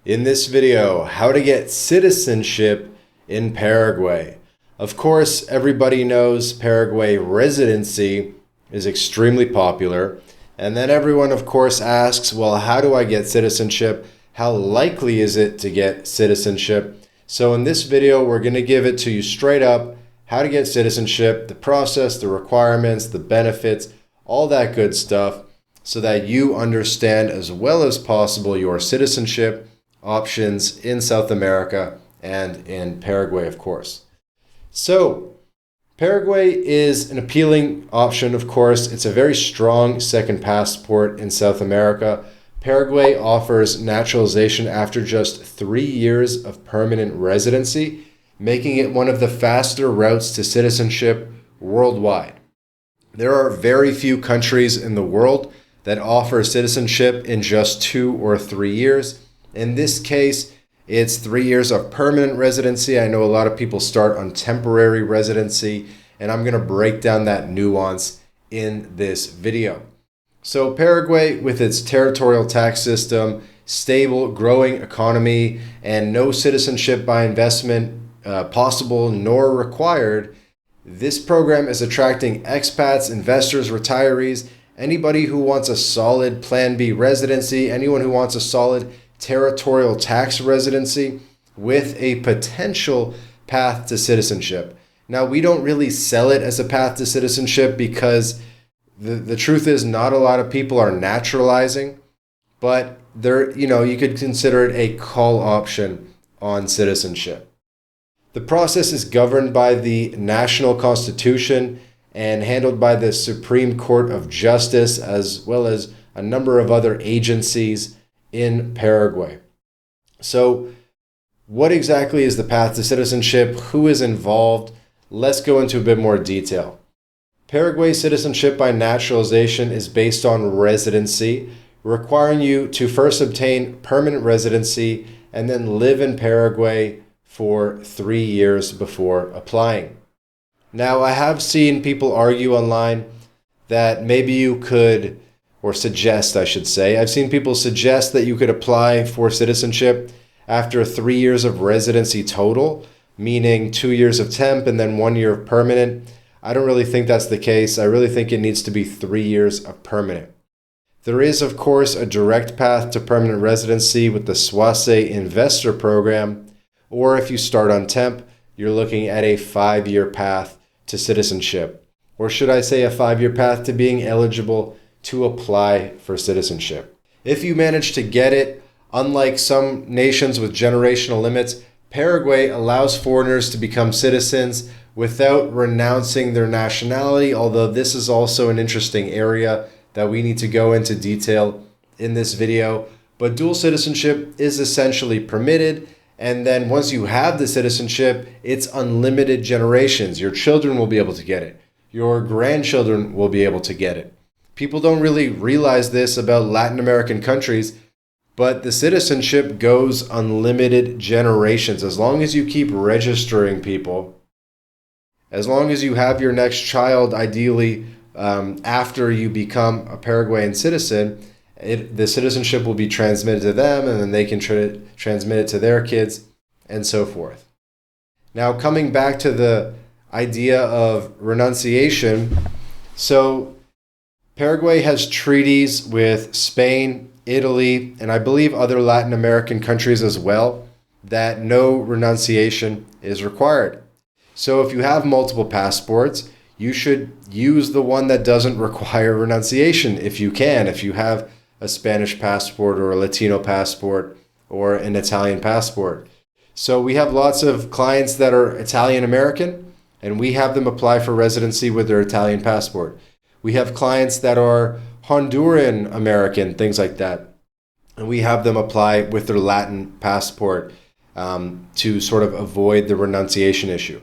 In this video, how to get citizenship in Paraguay. Of course, everybody knows Paraguay residency is extremely popular. And then everyone, of course, asks, well, how do I get citizenship? How likely is it to get citizenship? So in this video, we're going to give it to you straight up, how to get citizenship, the process, the requirements, the benefits, all that good stuff, so that you understand as well as possible your citizenship options in South America and in Paraguay, of course. So Paraguay is an appealing option, of course. It's a very strong second passport in South America. Paraguay offers naturalization after just 3 years of permanent residency, making it one of the faster routes to citizenship worldwide. There are very few countries in the world that offer citizenship in just 2 or 3 years. In this case, it's 3 years of permanent residency. I know a lot of people start on temporary residency, and I'm going to break down that nuance in this video. So Paraguay, with its territorial tax system, stable, growing economy, and no citizenship by investment possible nor required, this program is attracting expats, investors, retirees, anybody who wants a solid Plan B residency, anyone who wants a solid territorial tax residency with a potential path to citizenship. Now, we don't really sell it as a path to citizenship because the truth is not a lot of people are naturalizing, but you could consider it a call option on citizenship. The process is governed by the national constitution and handled by the Supreme Court of Justice, as well as a number of other agencies in Paraguay. So what exactly is the path to citizenship? Who is involved? Let's go into a bit more detail. Paraguay citizenship by naturalization is based on residency, requiring you to first obtain permanent residency and then live in Paraguay for 3 years before applying. Now, I have seen people argue online that maybe you could, or suggest, I should say. I've seen people suggest that you could apply for citizenship after 3 years of residency total, meaning 2 years of temp and then 1 year of permanent. I don't really think that's the case. I really think it needs to be 3 years of permanent. There is, of course, a direct path to permanent residency with the Suase Investor Program, or if you start on temp, you're looking at a 5-year path to citizenship, or should I say a 5-year path to being eligible to apply for citizenship. If you manage to get it, unlike some nations with generational limits, Paraguay allows foreigners to become citizens without renouncing their nationality, although this is also an interesting area that we need to go into detail in this video. But dual citizenship is essentially permitted, and then once you have the citizenship, it's unlimited generations. Your children will be able to get it. Your grandchildren will be able to get it. People don't really realize this about Latin American countries, but the citizenship goes unlimited generations. As long as you keep registering people, as long as you have your next child, ideally after you become a Paraguayan citizen, the citizenship will be transmitted to them, and then they can transmit it to their kids, and so forth. Now, coming back to the idea of renunciation, so Paraguay has treaties with Spain, Italy, and I believe other Latin American countries as well, that no renunciation is required. So if you have multiple passports, you should use the one that doesn't require renunciation if you can. If you have a Spanish passport or a Latino passport or an Italian passport. So we have lots of clients that are Italian American, and we have them apply for residency with their Italian passport. We have clients that are Honduran American, things like that, and we have them apply with their Latin passport to sort of avoid the renunciation issue.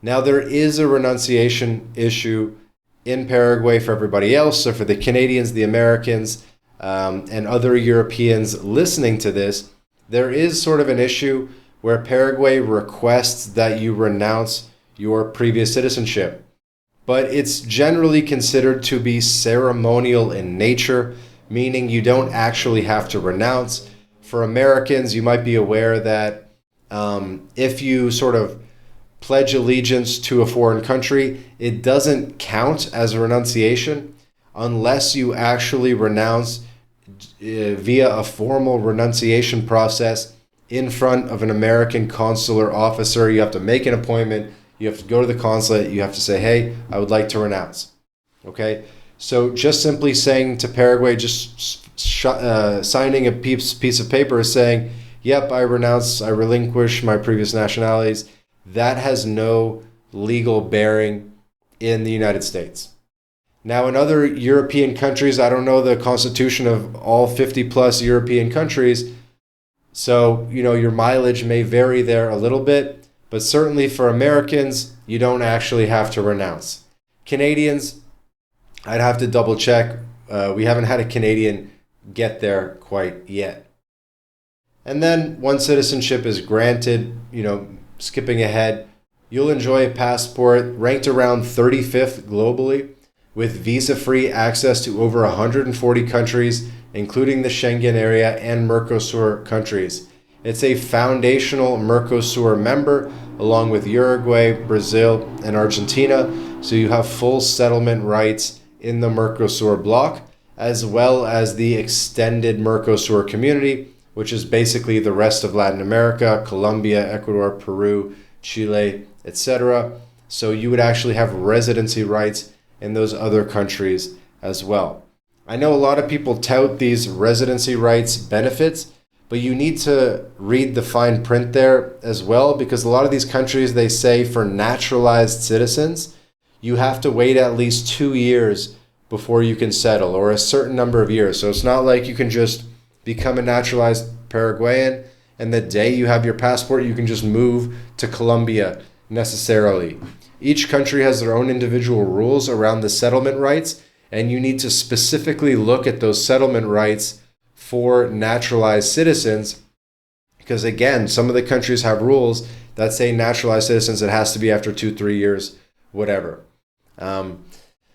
Now, there is a renunciation issue in Paraguay for everybody else. So for the Canadians, the Americans, and other Europeans listening to this, there is sort of an issue where Paraguay requests that you renounce your previous citizenship. But it's generally considered to be ceremonial in nature, meaning you don't actually have to renounce. for Americans, you might be aware that if you sort of pledge allegiance to a foreign country, it doesn't count as a renunciation unless you actually renounce via a formal renunciation process in front of an American consular officer. You have to make an appointment. You have to go to the consulate. You have to say, hey, I would like to renounce. Okay? So just simply saying to Paraguay, signing a piece of paper saying, yep, I renounce, I relinquish my previous nationalities, that has no legal bearing in the United States. Now, in other European countries, I don't know the constitution of all 50 plus European countries, so, your mileage may vary there a little bit, but certainly for Americans, you don't actually have to renounce. Canadians, I'd have to double check. We haven't had a Canadian get there quite yet. And then once citizenship is granted, skipping ahead, you'll enjoy a passport ranked around 35th globally with visa-free access to over 140 countries, including the Schengen area and Mercosur countries. It's a foundational Mercosur member, along with Uruguay, Brazil, and Argentina, so you have full settlement rights in the Mercosur bloc, as well as the extended Mercosur community, which is basically the rest of Latin America, Colombia, Ecuador, Peru, Chile, etc. So you would actually have residency rights in those other countries as well. I know a lot of people tout these residency rights benefits, but you need to read the fine print there as well, because a lot of these countries, they say for naturalized citizens, you have to wait at least 2 years before you can settle, or a certain number of years. So it's not like you can just become a naturalized Paraguayan and the day you have your passport, you can just move to Colombia necessarily. Each country has their own individual rules around the settlement rights, and you need to specifically look at those settlement rights for naturalized citizens, because again, some of the countries have rules that say naturalized citizens, it has to be after 2-3 years, whatever.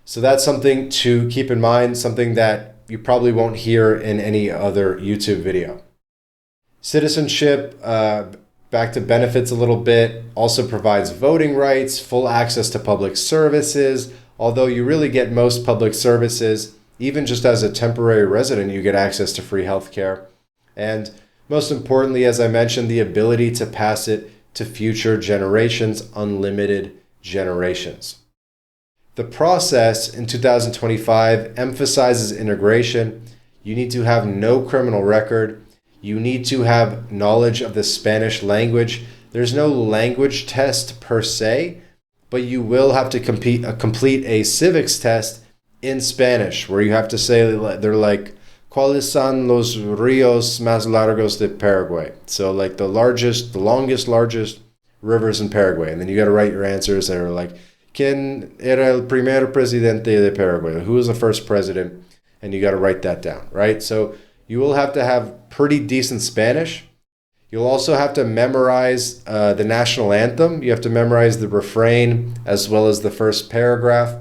So that's something to keep in mind, something that you probably won't hear in any other YouTube video. Citizenship, back to benefits a little bit, also provides voting rights, full access to public services, although you really get most public services. Even just as a temporary resident, you get access to free healthcare. And most importantly, as I mentioned, the ability to pass it to future generations, unlimited generations. The process in 2025 emphasizes integration. You need to have no criminal record. You need to have knowledge of the Spanish language. There's no language test per se, but you will have to complete a civics test in Spanish, where you have to say, they're like, ¿Cuáles son los ríos más largos de Paraguay? So like the longest rivers in Paraguay. And then you got to write your answers that are like, ¿Quién era el primer presidente de Paraguay? Who was the first president? And you got to write that down, right? So you will have to have pretty decent Spanish. You'll also have to memorize the national anthem. You have to memorize the refrain as well as the first paragraph.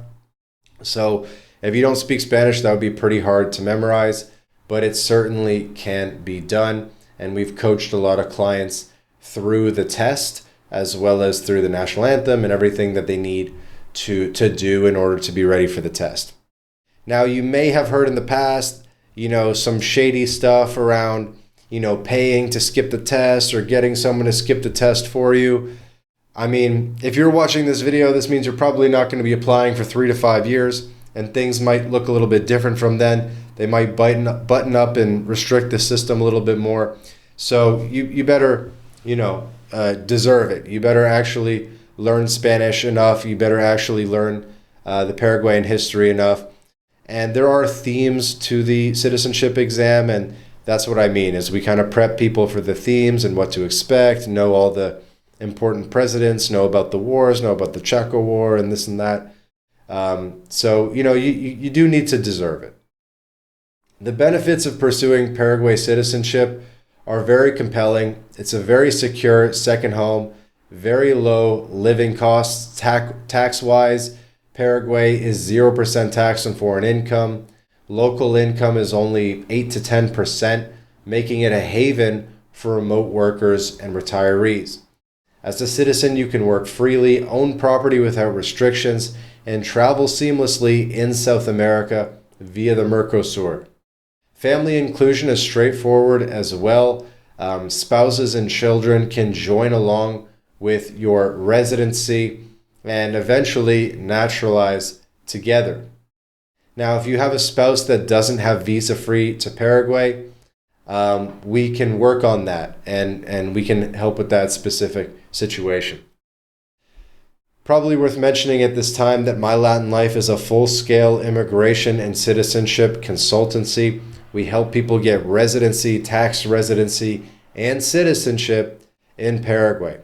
So if you don't speak Spanish, that would be pretty hard to memorize, but it certainly can be done. And we've coached a lot of clients through the test as well as through the national anthem and everything that they need to do in order to be ready for the test. Now, you may have heard in the past, some shady stuff around, paying to skip the test or getting someone to skip the test for you. I mean, if you're watching this video, this means you're probably not going to be applying for 3 to 5 years, and things might look a little bit different from then. They might button up and restrict the system a little bit more. So you better, deserve it. You better actually learn Spanish enough. You better actually learn the Paraguayan history enough. And there are themes to the citizenship exam, and that's what I mean, is we kind of prep people for the themes and what to expect, know all the important presidents, know about the wars, know about the Chaco War and this and that. So, you do need to deserve it. The benefits of pursuing Paraguay citizenship are very compelling. It's a very secure second home, very low living costs tax-wise. Paraguay is 0% tax on foreign income. Local income is only 8 to 10% making it a haven for remote workers and retirees. As a citizen, you can work freely, own property without restrictions, and travel seamlessly in South America via the Mercosur. Family inclusion is straightforward as well. Spouses and children can join along with your residency and eventually naturalize together. Now, if you have a spouse that doesn't have visa-free to Paraguay, we can work on that and we can help with that specific situation. Probably worth mentioning at this time that MyLatinLife is a full-scale immigration and citizenship consultancy. We help people get residency, tax residency, and citizenship in Paraguay.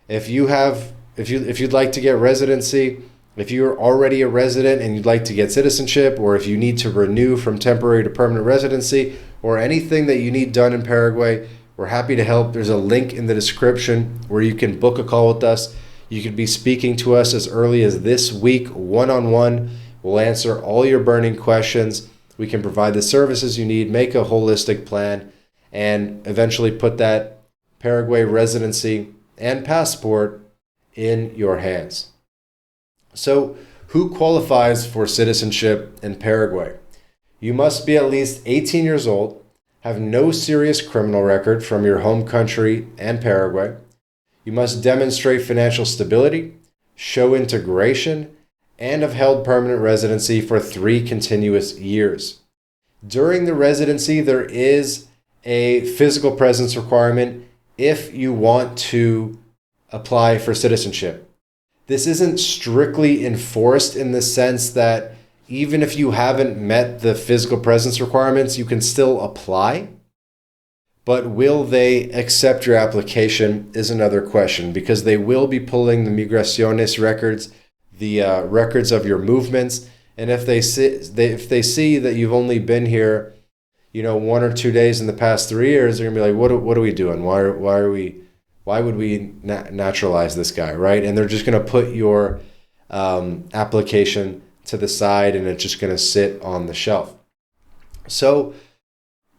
If you'd like to get residency, if you're already a resident and you'd like to get citizenship, or if you need to renew from temporary to permanent residency, or anything that you need done in Paraguay, we're happy to help. There's a link in the description where you can book a call with us. You could be speaking to us as early as this week, one-on-one. We'll answer all your burning questions. We can provide the services you need, make a holistic plan, and eventually put that Paraguay residency and passport in your hands. So, who qualifies for citizenship in Paraguay? You must be at least 18 years old, have no serious criminal record from your home country and Paraguay. You must demonstrate financial stability, show integration, and have held permanent residency for 3 continuous years. During the residency, there is a physical presence requirement if you want to apply for citizenship. This isn't strictly enforced in the sense that even if you haven't met the physical presence requirements, you can still apply. But will they accept your application is another question, because they will be pulling the Migraciones records, the records of your movements. And if they see that you've only been here, 1 or 2 days in the past 3 years, they're gonna be like, what are we doing? Why would we naturalize this guy, right? And they're just gonna put your application to the side, and it's just gonna sit on the shelf. So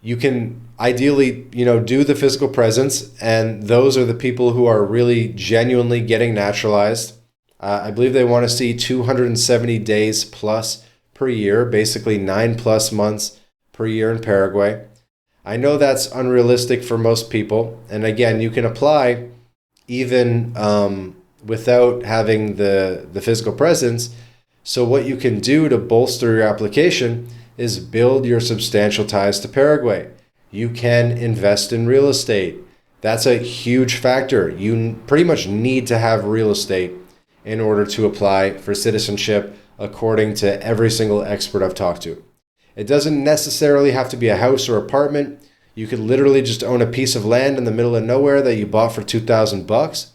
you can ideally, do the physical presence, and those are the people who are really genuinely getting naturalized. I believe they want to see 270 days plus per year, basically 9+ months per year in Paraguay. I know that's unrealistic for most people. And again, you can apply even without having the physical presence. So what you can do to bolster your application is build your substantial ties to Paraguay. You can invest in real estate. That's a huge factor. You pretty much need to have real estate in order to apply for citizenship, according to every single expert I've talked to. It doesn't necessarily have to be a house or apartment. You could literally just own a piece of land in the middle of nowhere that you bought for $2,000.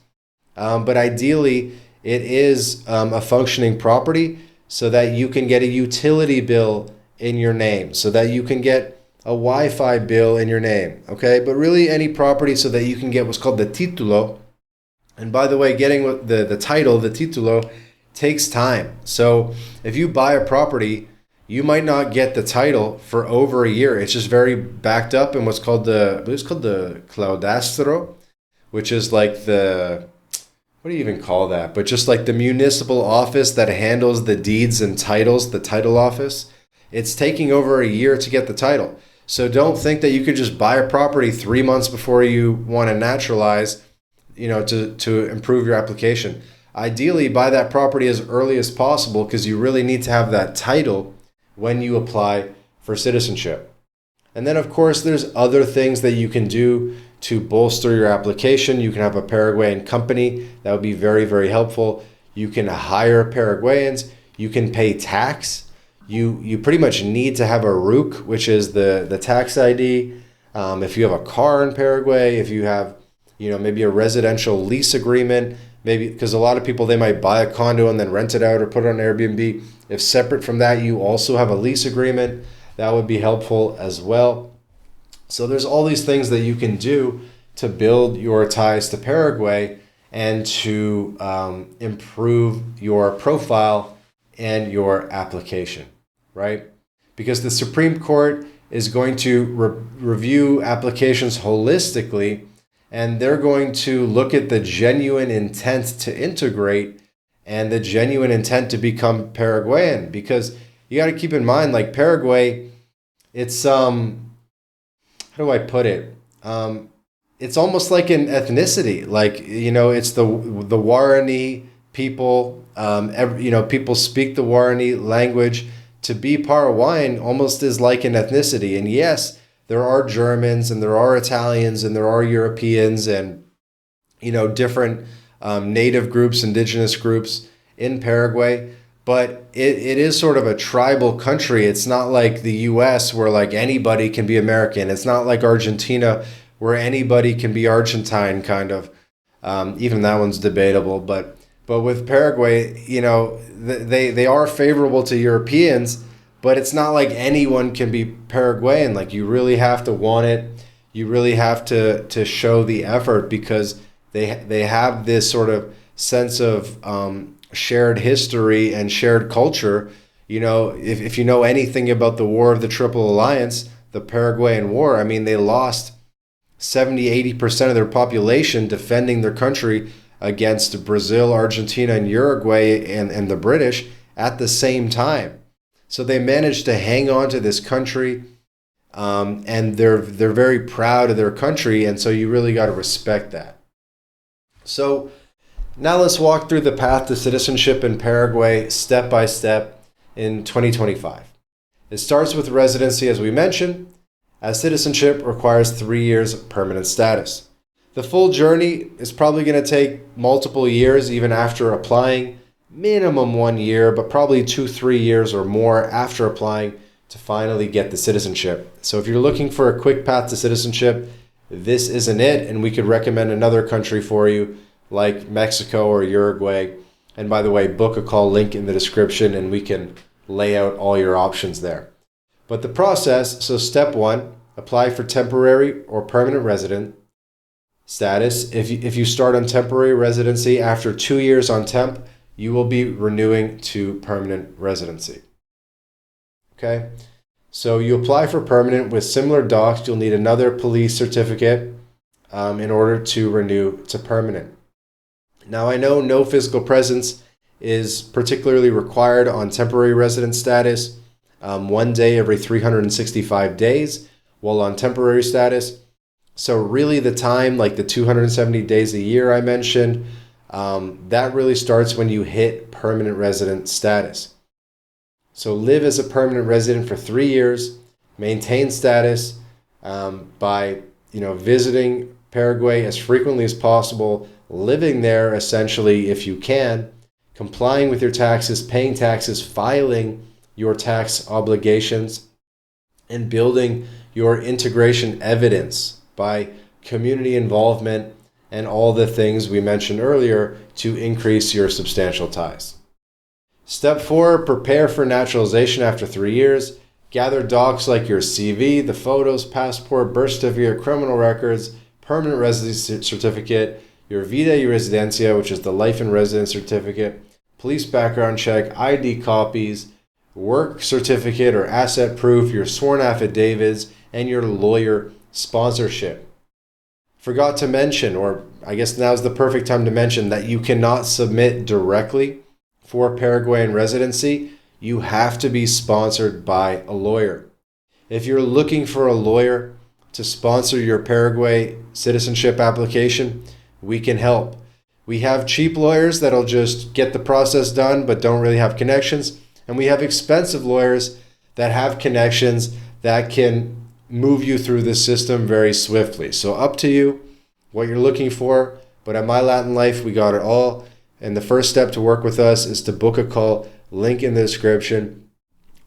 But ideally, it is a functioning property so that you can get a utility bill in your name, so that you can get a Wi-Fi bill in your name, okay? But really any property so that you can get what's called the título. And by the way, getting the title, the título, takes time. So if you buy a property, you might not get the title for over a year. It's just very backed up in what's called the claudastro, which is like the, what do you even call that? But just like the municipal office that handles the deeds and titles, the title office. It's taking over a year to get the title. So don't think that you could just buy a property 3 months before you want to naturalize, to improve your application. Ideally, buy that property as early as possible, because you really need to have that title when you apply for citizenship. And then, of course, there's other things that you can do to bolster your application. You can have a Paraguayan company. That would be very, very helpful. You can hire Paraguayans. You can pay tax. You pretty much need to have a RUC, which is the tax ID. If you have a car in Paraguay, if you have, maybe a residential lease agreement, maybe because a lot of people, they might buy a condo and then rent it out or put it on Airbnb. If separate from that, you also have a lease agreement, that would be helpful as well. So there's all these things that you can do to build your ties to Paraguay and to improve your profile and your application, right? Because the Supreme Court is going to review applications holistically, and they're going to look at the genuine intent to integrate and the genuine intent to become Paraguayan. Because you got to keep in mind, like Paraguay, it's how do I put it? It's almost like an ethnicity. Like, it's the Guarani people. People speak the Guarani language. To be Paraguayan almost is like an ethnicity. And yes, there are Germans and there are Italians and there are Europeans and, different native groups, indigenous groups in Paraguay. But it is sort of a tribal country. It's not like the US where like anybody can be American. It's not like Argentina where anybody can be Argentine, kind of. Even that one's debatable. But with Paraguay, they are favorable to Europeans, but it's not like anyone can be Paraguayan. Like, you really have to want it. You really have to show the effort, because they have this sort of sense of shared history and shared culture. If you know anything about the War of the Triple Alliance, the Paraguayan War, I mean, they lost 70-80% of their population defending their country against Brazil, Argentina, and Uruguay and the British at the same time. So they managed to hang on to this country, and they're very proud of their country, and so you really got to respect that. So now let's walk through the path to citizenship in Paraguay step by step in 2025. It starts with residency, as we mentioned, as citizenship requires 3 years of permanent status. The full journey is probably going to take multiple years even after applying, minimum 1 year, but probably 2-3 years or more after applying to finally get the citizenship. So if you're looking for a quick path to citizenship, this isn't it, and we could recommend another country for you like Mexico or Uruguay. And by the way, book a call, link in the description, and we can lay out all your options there. But the process, so step 1, apply for temporary or permanent resident status. If you start on temporary residency, after 2 years on temp, you will be renewing to permanent residency. Okay, so you apply for permanent with similar docs. You'll need another police certificate in order to renew to permanent. Now, I know no physical presence is particularly required on temporary resident status, 1 day every 365 days, while on temporary status. So really the time, like the 270 days a year I mentioned, that really starts when you hit permanent resident status. So live as a permanent resident for 3 years, maintain status by visiting Paraguay as frequently as possible, living there essentially if you can, complying with your taxes, paying taxes, filing your tax obligations, and building your integration evidence by community involvement and all the things we mentioned earlier to increase your substantial ties. Step 4, prepare for naturalization after 3 years. Gather docs like your CV, the photos, passport, birth certificate, criminal records, permanent residency certificate, your vida y residencia, which is the life and residence certificate, police background check, ID copies, work certificate or asset proof, your sworn affidavits, and your lawyer sponsorship. Forgot to mention, or I guess now's the perfect time to mention, that you cannot submit directly for Paraguayan residency. You have to be sponsored by a lawyer. If you're looking for a lawyer to sponsor your Paraguay citizenship application, we can help. We have cheap lawyers that'll just get the process done but don't really have connections. And we have expensive lawyers that have connections that can move you through the system very swiftly. So up to you what you're looking for. But at MyLatinLife, we got it all. And the first step to work with us is to book a call, link in the description.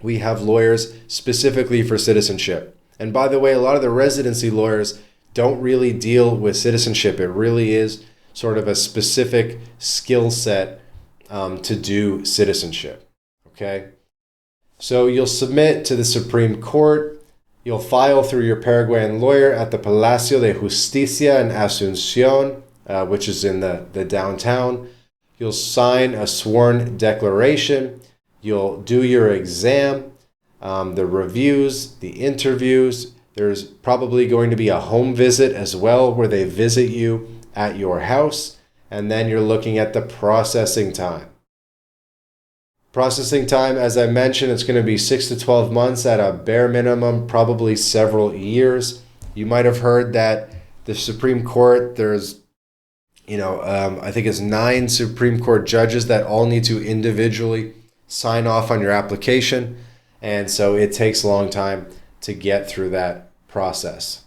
We have lawyers specifically for citizenship. And by the way, a lot of the residency lawyers don't really deal with citizenship. It really is sort of a specific skill set to do citizenship. Okay? So you'll submit to the Supreme Court. You'll file through your Paraguayan lawyer at the Palacio de Justicia in Asunción, which is in the downtown. You'll sign a sworn declaration. You'll do your exam. the reviews, the interviews. There's probably going to be a home visit as well where they visit you at your house. And then you're looking at the processing time. Processing time, as I mentioned, it's going to be 6 to 12 months at a bare minimum, probably several years. You might have heard that the Supreme Court, there's, I think it's 9 Supreme Court judges that all need to individually sign off on your application. And so it takes a long time to get through that process.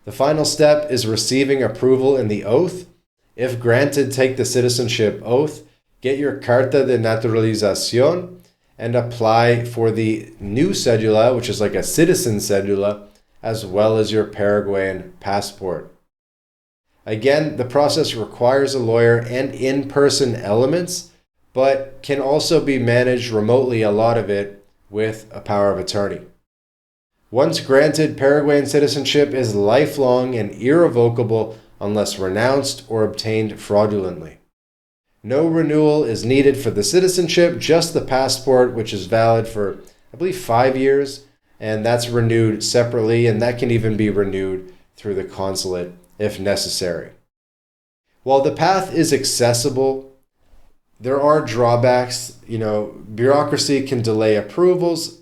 The final step is receiving approval in the oath. If granted, take the citizenship oath, get your Carta de Naturalización, and apply for the new cédula, which is like a citizen cédula, as well as your Paraguayan passport. Again, the process requires a lawyer and in-person elements, but can also be managed remotely, a lot of it, with a power of attorney. Once granted, Paraguayan citizenship is lifelong and irrevocable unless renounced or obtained fraudulently. No renewal is needed for the citizenship, just the passport, which is valid for, I believe, 5 years, and that's renewed separately, and that can even be renewed through the consulate if necessary. While the path is accessible, there are drawbacks. Bureaucracy can delay approvals.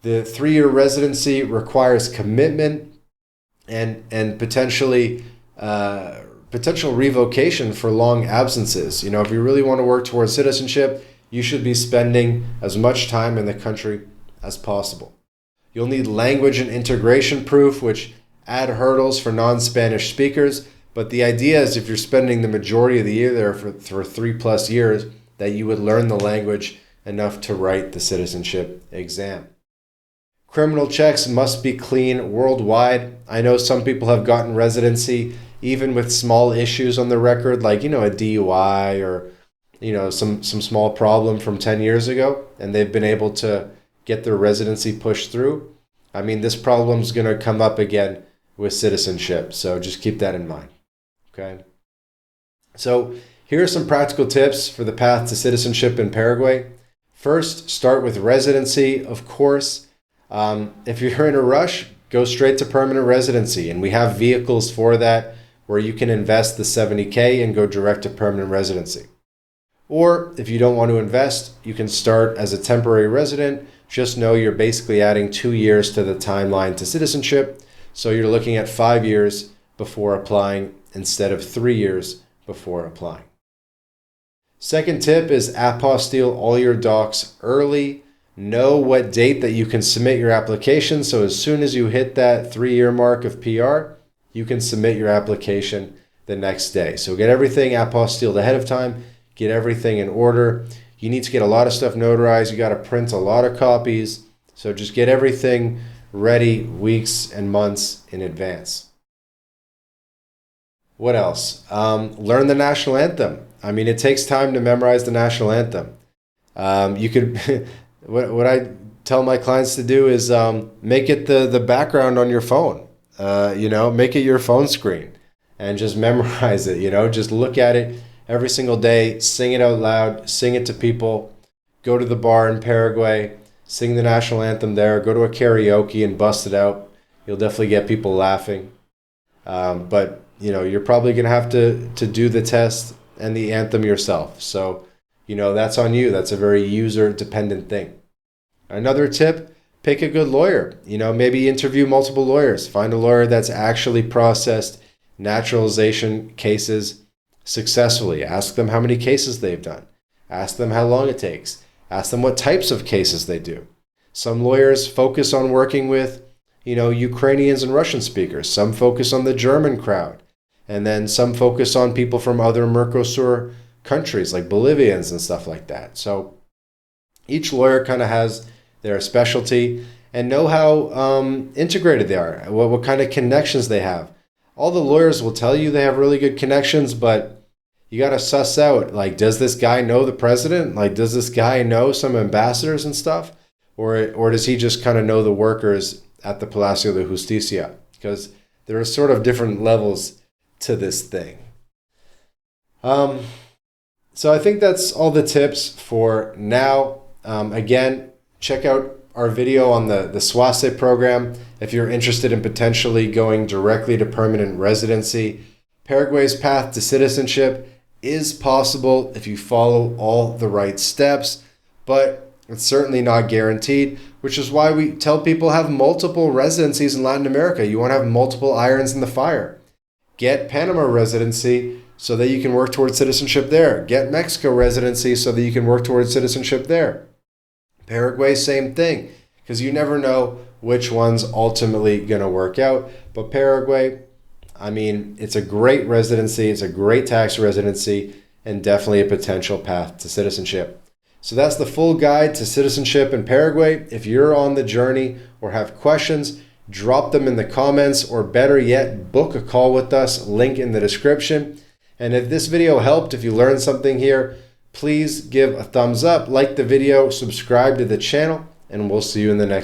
The 3-year residency requires commitment and potential revocation for long absences. If you really want to work towards citizenship, you should be spending as much time in the country as possible. You'll need language and integration proof, which add hurdles for non-Spanish speakers. But the idea is if you're spending the majority of the year there for 3+ years, that you would learn the language enough to write the citizenship exam. Criminal checks must be clean worldwide. I know some people have gotten residency even with small issues on the record, like, a DUI or, some small problem from 10 years ago, and they've been able to get their residency pushed through. I mean, this problem is going to come up again with citizenship, so just keep that in mind, okay? So here are some practical tips for the path to citizenship in Paraguay. First, start with residency, of course. If you're in a rush, go straight to permanent residency, and we have vehicles for that where you can invest the $70K and go direct to permanent residency. Or if you don't want to invest, you can start as a temporary resident. Just know you're basically adding 2 years to the timeline to citizenship. So you're looking at 5 years before applying instead of 3 years before applying. Second tip is apostille all your docs early. Know what date that you can submit your application. So as soon as you hit that 3-year mark of PR, you can submit your application the next day. So get everything apostilled ahead of time. Get everything in order. You need to get a lot of stuff notarized. You got to print a lot of copies. So just get everything ready weeks and months in advance. What else? Learn the national anthem. I mean, it takes time to memorize the national anthem. You could, what I tell my clients to do is make it the background on your phone. Make it your phone screen and just memorize it. Just look at it every single day, sing it out loud, sing it to people, go to the bar in Paraguay, sing the national anthem there, go to a karaoke and bust it out. You'll definitely get people laughing. But you're probably going to have to do the test and the anthem yourself. So, that's on you. That's a very user-dependent thing. Another tip, pick a good lawyer. Maybe interview multiple lawyers. Find a lawyer that's actually processed naturalization cases successfully. Ask them how many cases they've done. Ask them how long it takes. Ask them what types of cases they do. Some lawyers focus on working with, Ukrainians and Russian speakers. Some focus on the German crowd. And then some focus on people from other Mercosur countries like Bolivians and stuff like that. So each lawyer kind of has their specialty and know how integrated they are, what kind of connections they have. All the lawyers will tell you they have really good connections, but you got to suss out, like, does this guy know the president? Like, does this guy know some ambassadors and stuff? Or does he just kind of know the workers at the Palacio de Justicia? Because there are sort of different levels to this thing. So I think that's all the tips for now. Again, check out our video on the SWASE program if you're interested in potentially going directly to permanent residency. Paraguay's path to citizenship is possible if you follow all the right steps, but it's certainly not guaranteed, which is why we tell people have multiple residencies in Latin America. You want to have multiple irons in the fire. Get Panama residency so that you can work towards citizenship there. Get Mexico residency so that you can work towards citizenship there. Paraguay, same thing, because you never know which one's ultimately going to work out. But Paraguay, I mean, it's a great residency, it's a great tax residency, and definitely a potential path to citizenship. So that's the full guide to citizenship in Paraguay. If you're on the journey or have questions, drop them in the comments, or better yet, book a call with us, link in the description. And if this video helped, if you learned something here, please give a thumbs up, like the video, subscribe to the channel, and we'll see you in the next